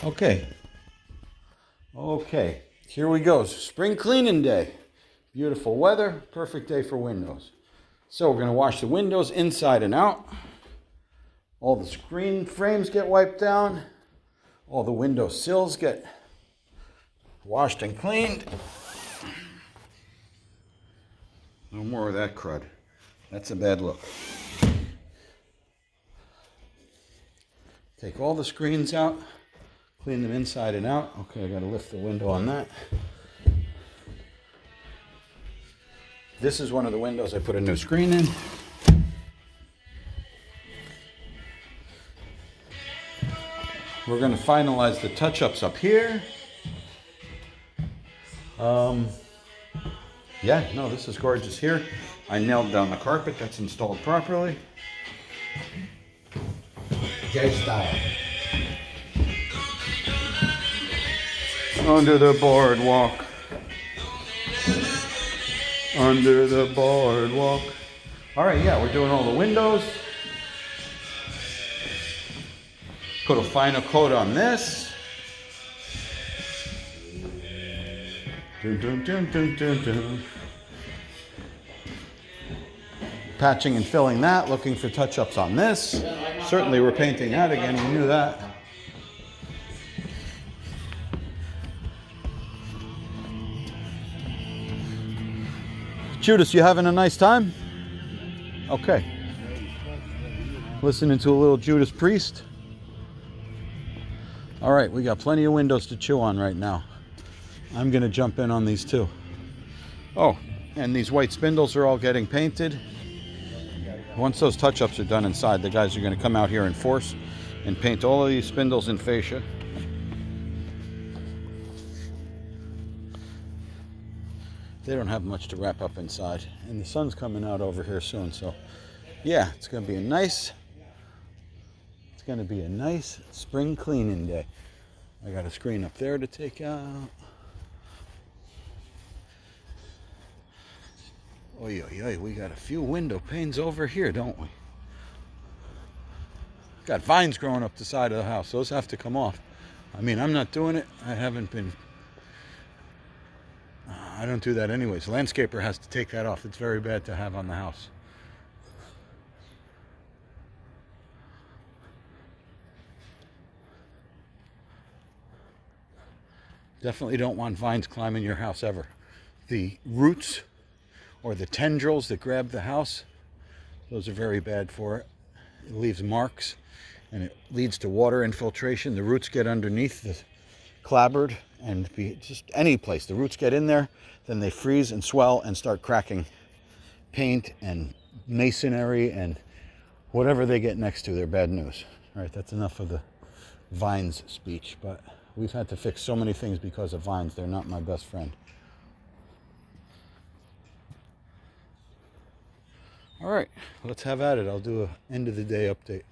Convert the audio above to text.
Okay. Okay. Here we go. Spring cleaning day. Beautiful weather. Perfect day for windows. So we're going to wash the windows inside and out. All the screen frames get wiped down. All the window sills get washed and cleaned. No more of that crud. That's a bad look. Take all the screens out. Clean them inside and out. Okay, I got to lift the window on that. This is one of the windows I put a new screen in. We're going to finalize the touch-ups up here. Yeah, no, this is gorgeous here. I nailed down the carpet. That's installed properly. J style. Under the boardwalk. Under the boardwalk. All right, yeah, we're doing all the windows. Put a final coat on this. Dun, dun, dun, dun, dun, dun. Patching and filling that, looking for touch-ups on this. Certainly we're painting that again, we knew that. Judas, you having a nice time? Okay. Listening to a little Judas Priest. All right, we got plenty of windows to chew on right now. I'm gonna jump in on these too. Oh, and these white spindles are all getting painted. Once those touch-ups are done inside, the guys are gonna come out here in force and paint all of these spindles in fascia. They don't have much to wrap up inside, and the sun's coming out over here soon, so yeah, it's gonna be a nice spring cleaning day. I got a screen up there to take out. Oy, oy, oy, we got a few window panes over here, don't we? Got vines growing up the side of the house. Those have to come off. I mean, I'm not doing it. I don't do that anyways. Landscaper has to take that off. It's very bad to have on the house. Definitely don't want vines climbing your house ever. The roots or the tendrils that grab the house, those are very bad for it. It leaves marks and it leads to water infiltration. The roots get underneath the clapboard and just any place. The roots get in there, then they freeze and swell and start cracking paint and masonry and whatever they get next to. They're bad news. All right, that's enough of the vines speech, but we've had to fix so many things because of vines. They're not my best friend. All right, let's have at it. I'll do an end of the day update.